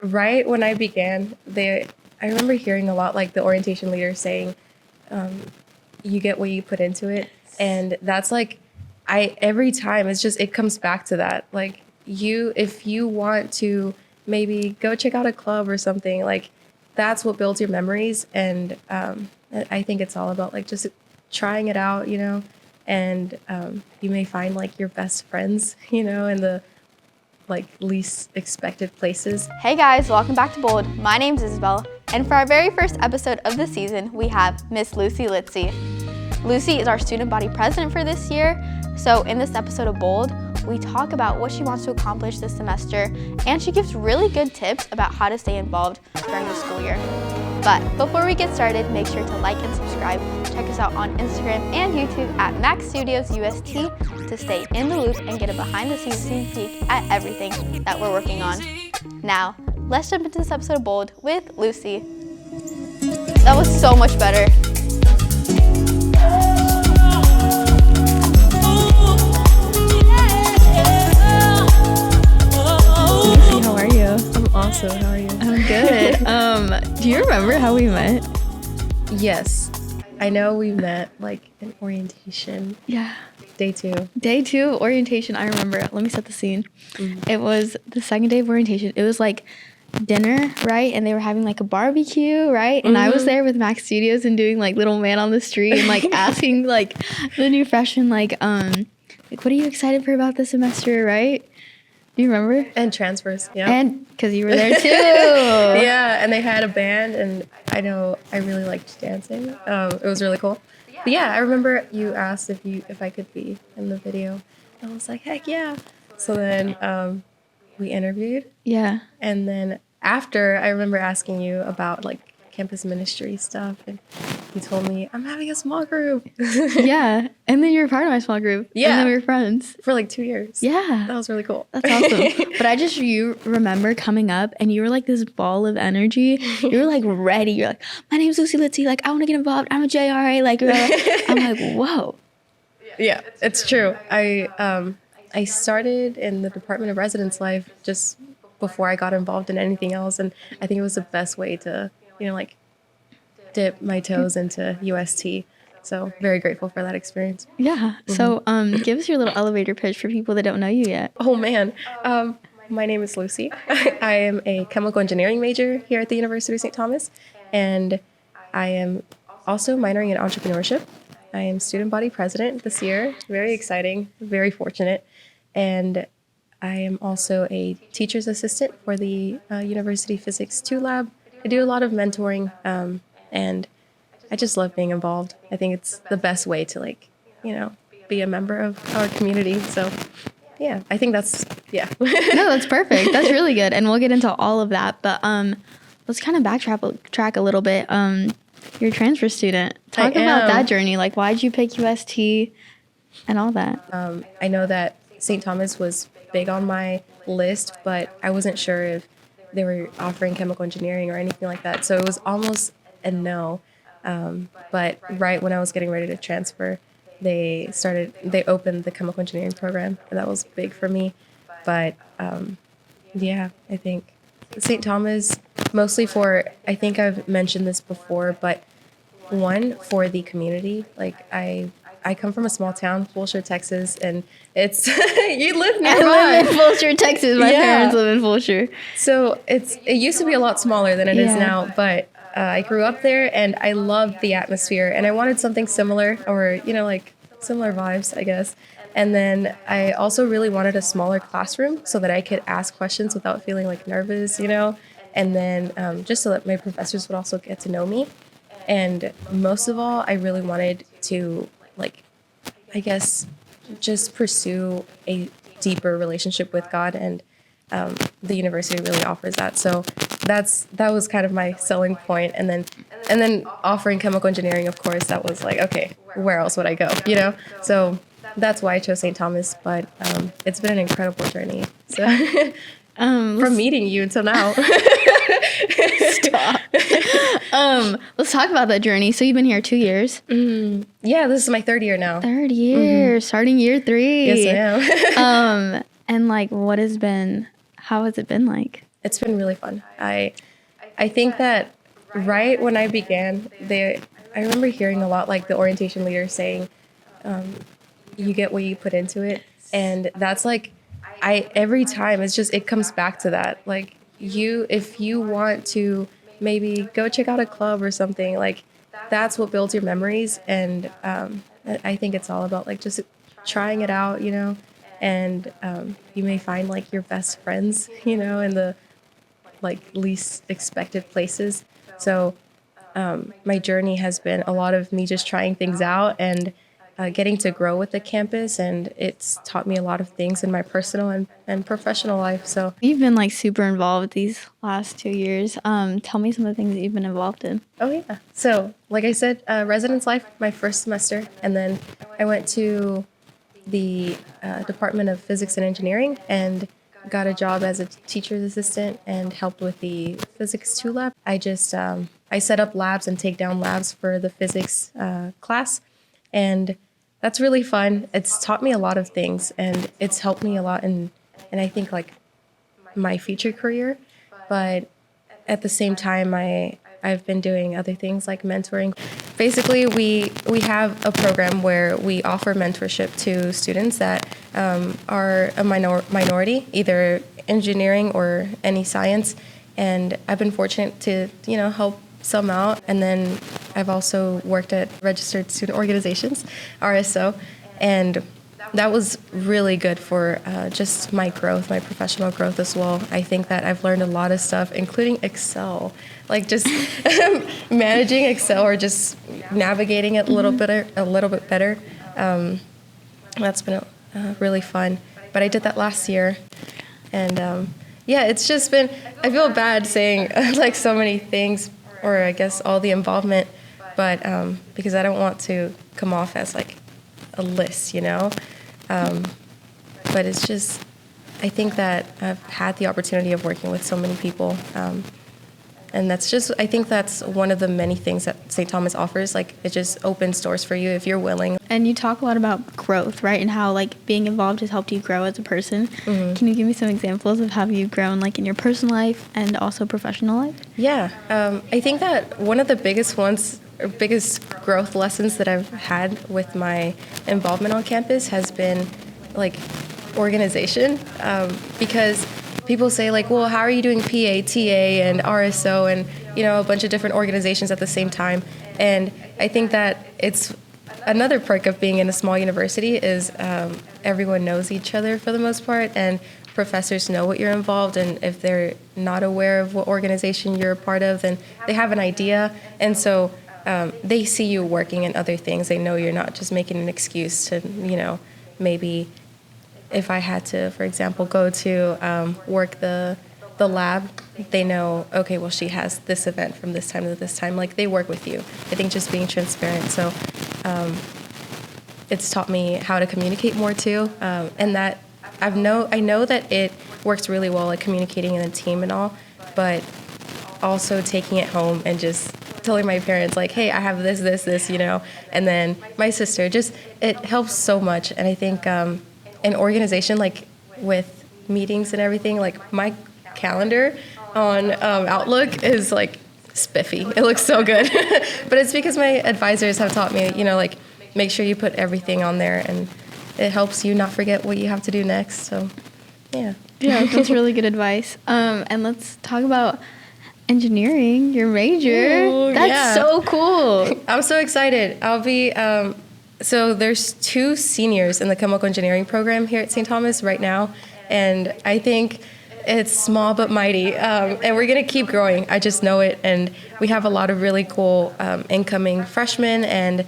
right when I began, I remember hearing a lot, like the orientation leader saying, you get what you put into it. And that's like, every time it comes back to that. Like if you want to maybe go check out a club or something, like that's what builds your memories. And I think it's all about like just trying it out, and you may find like your best friends, in the like least expected places. Hey guys, welcome back to Bold. My name's Isabel, and for our very first episode of the season, we have Miss Lucy Litzy. Lucy is our student body president for this year, so in this episode of Bold, we talk about what she wants to accomplish this semester, and she gives really good tips about how to stay involved during the school year. But before we get started, make sure to like and subscribe. Check us out on Instagram and YouTube at Max Studios UST to stay in the loop and get a behind-the-scenes sneak peek at everything that we're working on. Now, let's jump into this episode of Bold with Lucy. That was so much better. Lucy, how are you? I'm awesome. How are you? I'm good. Do you remember how we met? Yes. I know we met like in orientation. Yeah. Day 2. Day 2 orientation, I remember. Let me set the scene. It was the second day of orientation. It was like dinner, right? And they were having like a barbecue, right? And I was there with Max Studios and doing like little man on the street and like asking like the new freshmen like what are you excited for about this semester, right? Do you remember? And transfers, yeah. And because you were there too. Yeah, and they had a band, and I know I really liked dancing. It was really cool. But yeah, I remember you asked if I could be in the video. I was like, heck yeah. So then we interviewed. Yeah. And then after, I remember asking you about like campus ministry stuff, and you told me, I'm having a small group. Yeah. And then you were part of my small group. Yeah. And then we were friends. For like 2 years. Yeah. That was really cool. That's awesome. But you remember coming up and you were like this ball of energy. You were like ready. You're like, my name's Lucy Litzy. Like, I want to get involved. I'm a JRA. Like, I'm like, whoa. Yeah, it's true. I started in the Department of Residence Life just before I got involved in anything else. And I think it was the best way to, like dip my toes into UST. So very grateful for that experience. Yeah. So give us your little elevator pitch for people that don't know you yet. Oh, man. My name is Lucy. I am a chemical engineering major here at the University of St. Thomas. And I am also minoring in entrepreneurship. I am student body president this year. Very exciting, very fortunate. And I am also a teacher's assistant for the University Physics 2 lab. I do a lot of mentoring, and I just love being involved. I think it's the best way to be a member of our community. So yeah, I think that's, yeah. No, that's perfect. That's really good. And we'll get into all of that. But let's kind of backtrack a little bit. You're a transfer student. Talk about that journey. Like, why'd you pick UST and all that? I know that St. Thomas was big on my list, but I wasn't sure if they were offering chemical engineering or anything like that. So it was almost a no. But right when I was getting ready to transfer, they opened the chemical engineering program, and that was big for me. But yeah, I think St. Thomas, mostly I think I've mentioned this before, but one, for the community. Like I come from a small town, Fulshire, Texas, and it's you live nearby. I live in Fulshire, Texas. My parents live in Fulshire. So it used to be a lot smaller than it is now, but I grew up there and I loved the atmosphere, and I wanted something similar, or like similar vibes, I guess. And then I also really wanted a smaller classroom so that I could ask questions without feeling like nervous, and then just so that my professors would also get to know me. And most of all, I really wanted to, I guess, just pursue a deeper relationship with God, and the university really offers that. So that was kind of my selling point. And then offering chemical engineering, of course, that was like, okay, where else would I go? So that's why I chose St. Thomas. But it's been an incredible journey. So from meeting you until now. Stop. Let's talk about that journey. So you've been here 2 years. Yeah, this is my 3rd year now. 3rd year, starting year 3. Yes, I am. And how has it been like? it's been really fun. I think that right when I began, I remember hearing a lot like the orientation leader saying, you get what you put into it. And that's like, every time it's just, it comes back to that. Like if you want to maybe go check out a club or something, like that's what builds your memories. And I think it's all about like just trying it out, and you may find like your best friends, in the like least expected places. So my journey has been a lot of me just trying things out and getting to grow with the campus, and it's taught me a lot of things in my personal and professional life. So You've been like super involved these last 2 years. Tell me some of the things that you've been involved in. oh yeah, so like I said, residence life my first semester, and then I went to the Department of Physics and Engineering and got a job as a teacher's assistant and helped with the Physics 2 lab. I set up labs and take down labs for the physics class, and that's really fun. It's taught me a lot of things, and it's helped me a lot in I think like my future career. But at the same time, I've been doing other things like mentoring. Basically, we have a program where we offer mentorship to students that are a minority, either engineering or any science. And I've been fortunate to, help some out. And then I've also worked at Registered Student Organizations, RSO, and that was really good for just my growth, my professional growth as well. I think that I've learned a lot of stuff, including Excel, like just managing Excel or just navigating it a little bit better. That's been really fun. But I did that last year, and it's just been. I feel bad saying like so many things, or I guess all the involvement, but because I don't want to come off as like a list, but it's just, I think that I've had the opportunity of working with so many people, and I think that's one of the many things that St. Thomas offers. Like, it just opens doors for you if you're willing. And you talk a lot about growth, right? And how like being involved has helped you grow as a person. Mm-hmm. Can you give me some examples of how you've grown like in your personal life and also professional life? Yeah, I think that one of the biggest growth lessons that I've had with my involvement on campus has been like organization, because people say like, well, how are you doing PA, TA, and RSO, and a bunch of different organizations at the same time? And I think that it's another perk of being in a small university is everyone knows each other for the most part, and professors know what you're involved in. If they're not aware of what organization you're a part of, then they have an idea, and so they see you working in other things. They know you're not just making an excuse to, maybe if I had to, for example, go to work the lab, they know, okay, well, she has this event from this time to this time. Like, they work with you. I think just being transparent. So it's taught me how to communicate more too, and that I know that it works really well, like communicating in a team and all, but also taking it home and just telling my parents like, hey, I have this, and then my sister, just, it helps so much. And I think an organization, like with meetings and everything, like my calendar on Outlook is like spiffy. It looks so good. But it's because my advisors have taught me, like, make sure you put everything on there, and it helps you not forget what you have to do next. So, yeah. Yeah, that's really good advice. And let's talk about engineering, your major. Ooh, that's so cool. I'm so excited. I'll be, so there's 2 seniors in the chemical engineering program here at St. Thomas right now, and I think it's small but mighty, and we're going to keep growing. I just know it, and we have a lot of really cool incoming freshmen and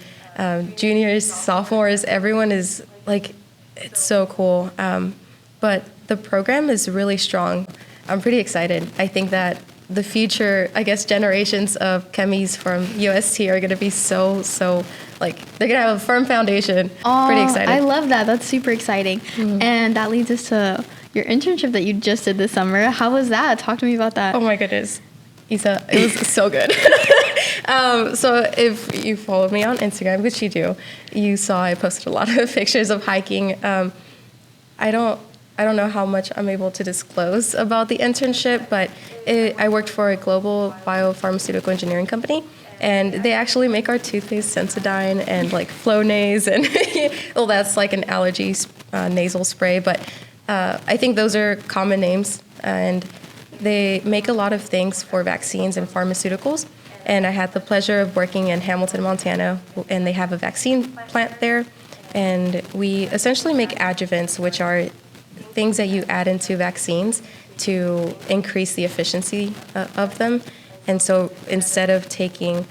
juniors, sophomores. Everyone is like, it's so cool, but the program is really strong. I'm pretty excited. I think that the future, I guess, generations of chemies from UST are going to be so, like, they're going to have a firm foundation. Pretty excited. I love that. That's super exciting. Mm-hmm. And that leads us to your internship that you just did this summer. How was that? Talk to me about that. Oh my goodness. Isa, it was so good. So if you followed me on Instagram, which you do, you saw I posted a lot of pictures of hiking. I don't know how much I'm able to disclose about the internship, but I worked for a global biopharmaceutical engineering company, and they actually make our toothpaste Sensodyne and like Flonase, and well, that's like an allergy nasal spray, but I think those are common names, and they make a lot of things for vaccines and pharmaceuticals. And I had the pleasure of working in Hamilton, Montana, and they have a vaccine plant there. And we essentially make adjuvants, which are things that you add into vaccines to increase the efficiency of them. And so instead of taking,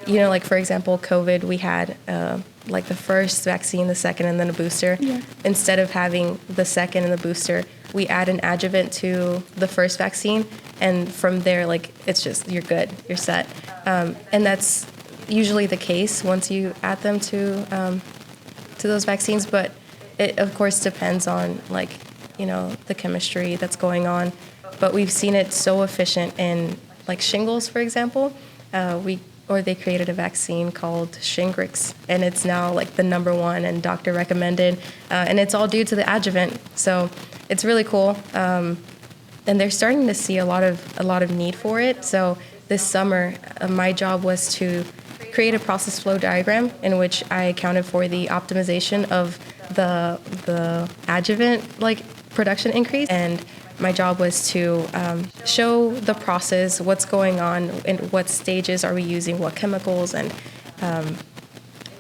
like for example, COVID, we had like the first vaccine, the second, and then a booster. Yeah. Instead of having the second and the booster, we add an adjuvant to the first vaccine. And from there, like, it's just, you're good, you're set. And that's usually the case once you add them to those vaccines. But it, of course, depends on, like, the chemistry that's going on. But we've seen it so efficient in, like, shingles, for example. They created a vaccine called Shingrix, and it's now, like, the #1 and doctor recommended. And it's all due to the adjuvant. So it's really cool. And they're starting to see a lot of need for it. So this summer, my job was to create a process flow diagram in which I accounted for the optimization of the adjuvant production increase. And my job was to show the process, what's going on, and what stages are we using, what chemicals, and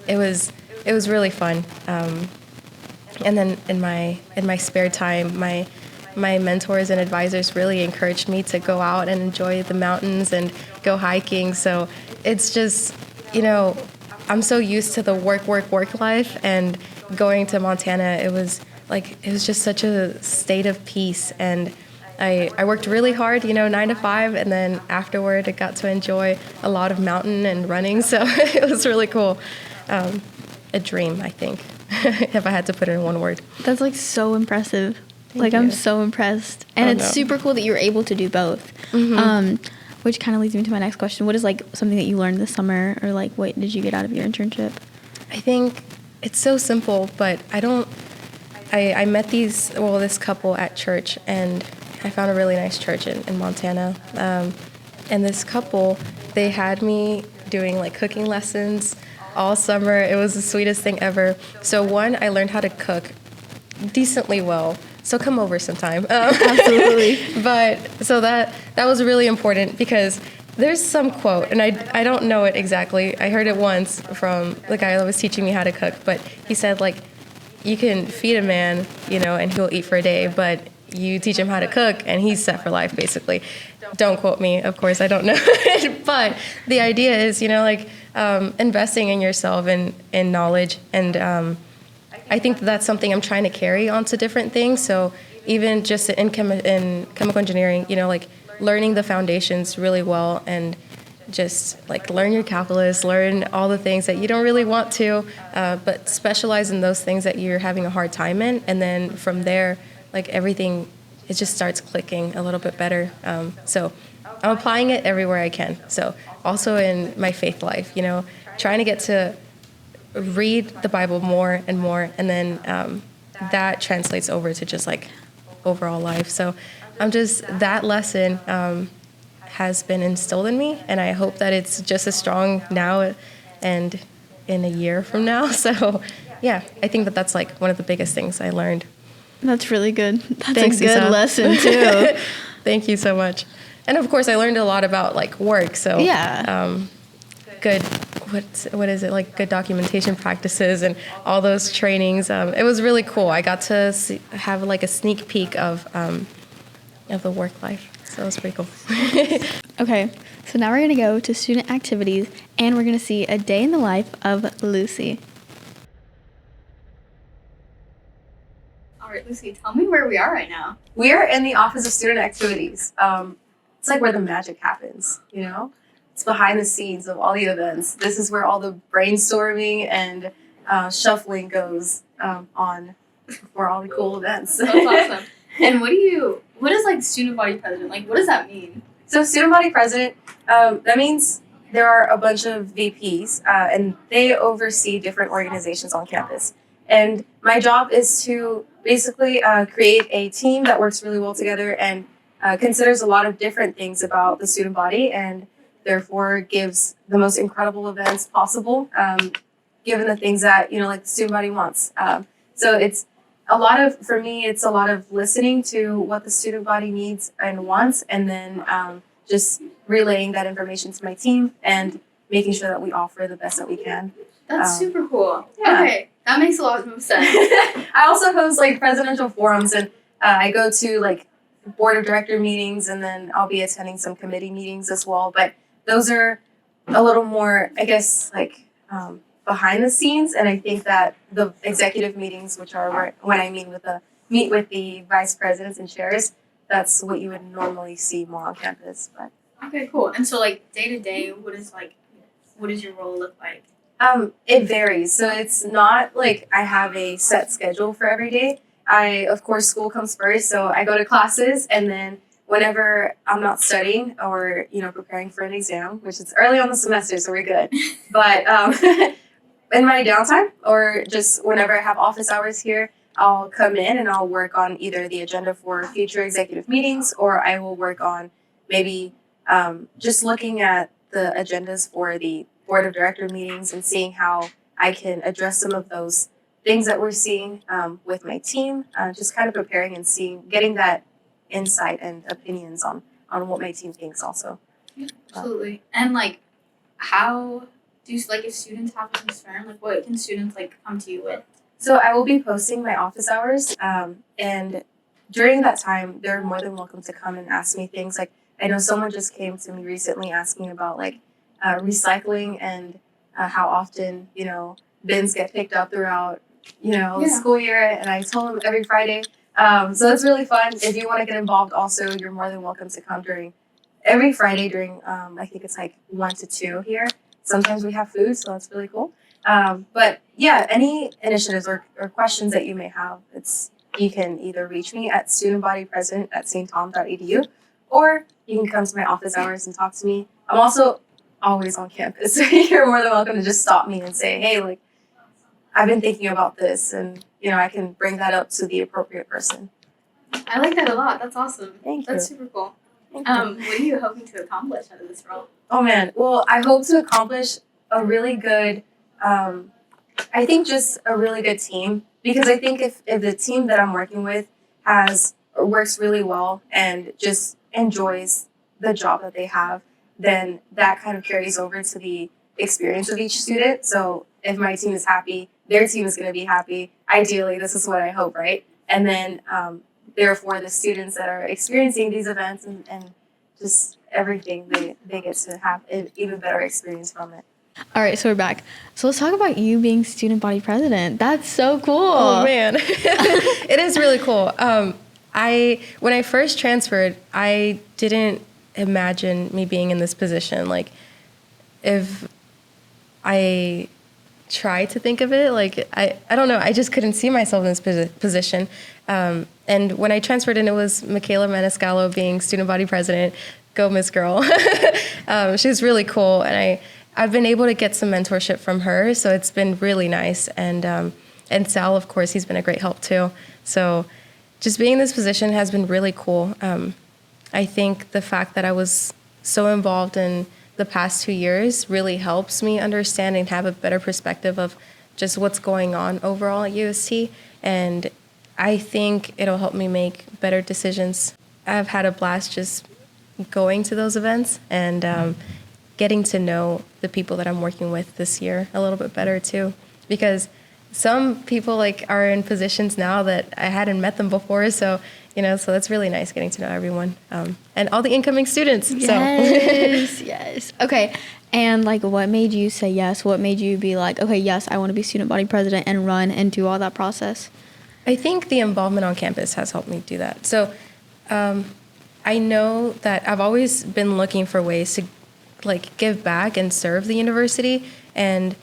it was really fun. And then in my spare time, my mentors and advisors really encouraged me to go out and enjoy the mountains and go hiking. So it's just, I'm so used to the work life, and going to Montana, it was just such a state of peace. And I worked really hard, 9 to 5, and then afterward I got to enjoy a lot of mountain and running. So it was really cool. A dream, I think, if I had to put it in one word. That's so impressive. Thank I'm you. so impressed. And it's super cool that you were able to do both. Mm-hmm. Which kind of leads me to my next question. What is something that you learned this summer, or what did you get out of your internship? I think it's so simple, but I met this couple at church, and I found a really nice church in Montana. And this couple, they had me doing cooking lessons all summer. It was the sweetest thing ever. So I learned how to cook decently well. So come over sometime. Absolutely. But so that was really important, because there's some quote, and I don't know it exactly. I heard it once from the guy that was teaching me how to cook, but he said, you can feed a man, and he'll eat for a day, but you teach him how to cook and he's set for life, basically. Don't quote me, of course, I don't know. But the idea is, investing in yourself and in knowledge. And I think that's something I'm trying to carry onto different things. So even just in chemical engineering, learning the foundations really well, and just learn your calculus, learn all the things that you don't really want to, but specialize in those things that you're having a hard time in. And then from there, everything, it just starts clicking a little bit better. So I'm applying it everywhere I can. So also in my faith life, trying to get to read the Bible more and more, and then that translates over to just overall life. So that lesson has been instilled in me, and I hope that it's just as strong now and in a year from now. So yeah, I think that's one of the biggest things I learned. That's really good. That's Thanks, a good Isa. lesson too. Thank you so much. And of course I learned a lot about work. So yeah. Good, what is it, good documentation practices and all those trainings. It was really cool. I got to have a sneak peek of the work life. So it was pretty cool. Okay, so now we're going to go to student activities, and we're going to see a day in the life of Lucy. All right, Lucy, tell me where we are right now. We are in the Office of Student Activities. It's where the magic happens, It's behind the scenes of all the events. This is where all the brainstorming and shuffling goes on for all the cool events. That's awesome. And what is student body president? What does that mean? So student body president, that means there are a bunch of VPs, and they oversee different organizations on campus. And my job is to basically create a team that works really well together and considers a lot of different things about the student body and therefore gives the most incredible events possible, given the things that, like the student body wants. So it's for me, it's a lot of listening to what the student body needs and wants, and then just relaying that information to my team and making sure that we offer the best that we can. That's super cool. Yeah. Okay, that makes a lot of sense. I also host like presidential forums, and I go to like board of director meetings, and then I'll be attending some committee meetings as well. But those are a little more, I guess, like behind the scenes. And I think that the executive meetings, which are when I meet with the vice presidents and chairs, that's what you would normally see more on campus. But Okay, cool. And so like day to day, what does your role look like? It varies. So it's not like I have a set schedule for every day. Of course, school comes first, so I go to classes, and then whenever I'm not studying or, preparing for an exam, which is early on the semester, so we're good. But in my downtime or just whenever I have office hours here, I'll come in and I'll work on either the agenda for future executive meetings, or I will work on maybe just looking at the agendas for the board of director meetings and seeing how I can address some of those things that we're seeing with my team, just kind of preparing and getting that insight and opinions on what my team thinks also. Absolutely. And like, how do if students have a concern, like what can students come to you with? So I will be posting my office hours, and during that time, they're more than welcome to come and ask me things. Like I know someone just came to me recently asking about recycling and how often bins get picked up throughout the school year, and I told them every Friday. So it's really fun. If you want to get involved, also you're more than welcome to come every Friday during I think it's 1 to 2 here. Sometimes we have food, so that's really cool. But yeah, any initiatives or questions that you may have, you can either reach me at studentbodypresident@sttom.edu, or you can come to my office hours and talk to me. I'm also always on campus, so you're more than welcome to just stop me and say, hey, I've been thinking about this, and I can bring that up to the appropriate person. I like that a lot. That's awesome. Thank you. That's super cool. Thank you. What are you hoping to accomplish out of this role? Oh man, well, I hope to accomplish a really good, I think just a really good team, because I think if the team that I'm working with works really well and just enjoys the job that they have, then that kind of carries over to the experience of each student. So if my team is happy, their team is going to be happy. Ideally, this is what I hope, right? And then therefore the students that are experiencing these events and just everything, they get to have an even better experience from it. All right, so we're back. So let's talk about you being student body president. That's so cool. Oh man, it is really cool. When I first transferred, I didn't imagine me being in this position. If I tried to think of it, I don't know, I just couldn't see myself in this position. And when I transferred in, it was Michaela Maniscalco being student body president. Go Miss Girl. She was really cool, and I've been able to get some mentorship from her, so it's been really nice. And Sal, of course, he's been a great help too. So just being in this position has been really cool. I think the fact that I was so involved in the past 2 years really helps me understand and have a better perspective of just what's going on overall at UST. And I think it'll help me make better decisions. I've had a blast just going to those events and getting to know the people that I'm working with this year a little bit better too, because some people are in positions now that I hadn't met them before. So so that's really nice getting to know everyone and all the incoming students. Yes, yes. Okay, and what made you say yes? What made you be okay, yes, I want to be student body president and run and do all that process? I think the involvement on campus has helped me do that. So I know that I've always been looking for ways to give back and serve the university, and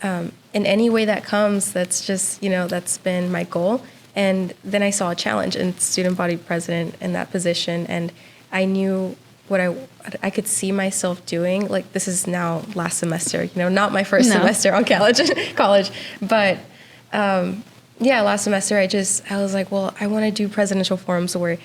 in any way that comes, that's just that's been my goal. And then I saw a challenge in student body president in that position, and I knew what I could see myself doing. This is now last semester, not my first semester on college, but yeah, last semester I was like, well, I want to do presidential forums where,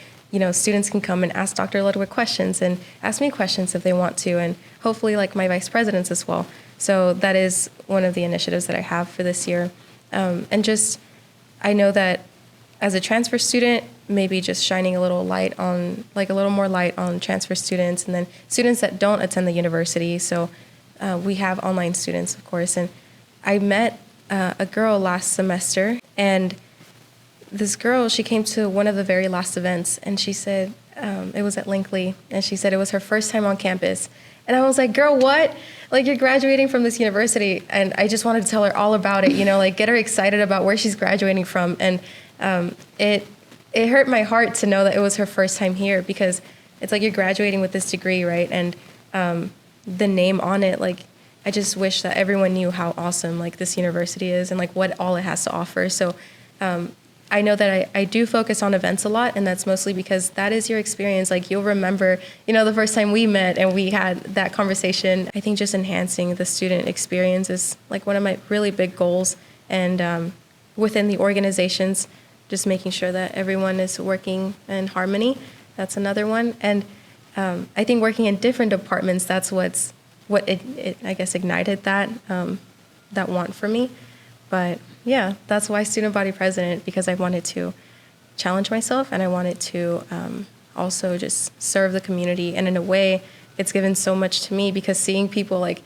students can come and ask Dr. Ludwig questions and ask me questions if they want to, and hopefully like my vice presidents as well. So that is one of the initiatives that I have for this year. And just, I know that as a transfer student, maybe just shining a little more light on transfer students, and then students that don't attend the university. So we have online students, of course. And I met a girl last semester, and this girl, she came to one of the very last events, and she said, it was at Linkley, and she said it was her first time on campus. And I was like, girl, what? Like, you're graduating from this university. And I just wanted to tell her all about it, like get her excited about where she's graduating from. And it hurt my heart to know that it was her first time here, because it's like you're graduating with this degree, right? And the name on it, like, I just wish that everyone knew how awesome like this university is and like what all it has to offer. So I know that I do focus on events a lot, and that's mostly because that is your experience. Like, you'll remember, the first time we met and we had that conversation. I think just enhancing the student experience is like one of my really big goals. And within the organizations, just making sure that everyone is working in harmony. That's another one. And I think working in different departments, that's what it I guess ignited that want for me. But yeah, that's why student body president, because I wanted to challenge myself, and I wanted to also just serve the community. And in a way, it's given so much to me, because seeing people like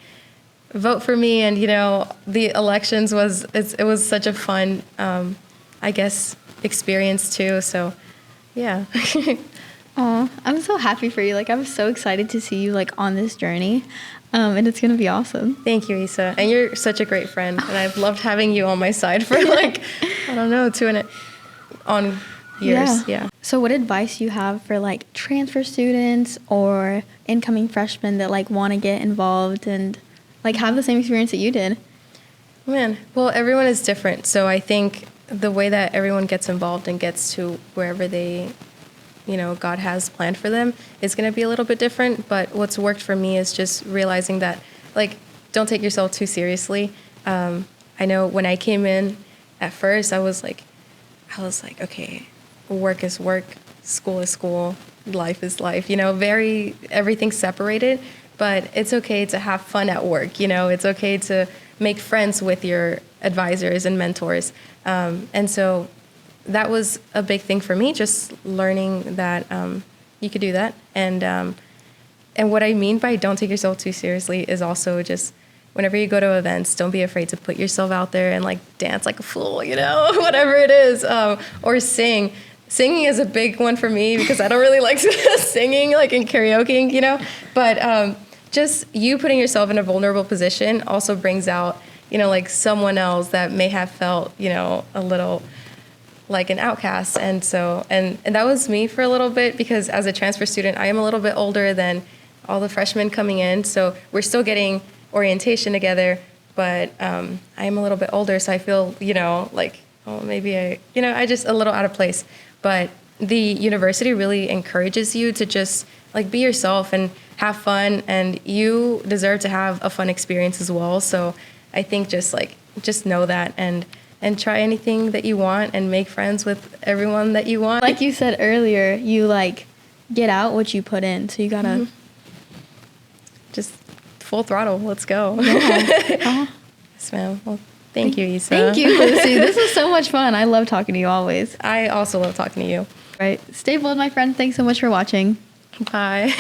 vote for me, and the elections it was such a fun I guess experience too. So yeah. Oh, I'm so happy for you. Like, I'm so excited to see you like on this journey. And it's going to be awesome. Thank you, Isa. And you're such a great friend. And I've loved having you on my side for like, I don't know, 2 years. Yeah. So what advice do you have for like transfer students or incoming freshmen that like want to get involved and like have the same experience that you did? Man, well, everyone is different. So I think the way that everyone gets involved and gets to wherever they God has planned for them is going to be a little bit different. But what's worked for me is just realizing that, like, don't take yourself too seriously. I know when I came in at first, I was like, okay, work is work, school is school, life is life, everything's separated. But it's okay to have fun at work. It's okay to make friends with your advisors and mentors. And so that was a big thing for me, just learning that you could do that. And what I mean by don't take yourself too seriously is also just whenever you go to events, don't be afraid to put yourself out there and like dance like a fool, whatever it is, or sing. Singing is a big one for me because I don't really like singing like in karaoke, but just you putting yourself in a vulnerable position also brings out, like someone else that may have felt, a little like an outcast. And so, and that was me for a little bit, because as a transfer student, I am a little bit older than all the freshmen coming in. So we're still getting orientation together, but I am a little bit older. So I feel, like, oh, maybe I just a little out of place. But the university really encourages you to just like be yourself and have fun, and you deserve to have a fun experience as well. So I think just know that and try anything that you want and make friends with everyone that you want. Like you said earlier, you like get out what you put in. So you gotta just full throttle. Let's go. Yeah. Yes, ma'am. Well, thank you, Isa. Thank you, Lucy. This is so much fun. I love talking to you always. I also love talking to you. Right. Stay bold, my friend. Thanks so much for watching. Bye.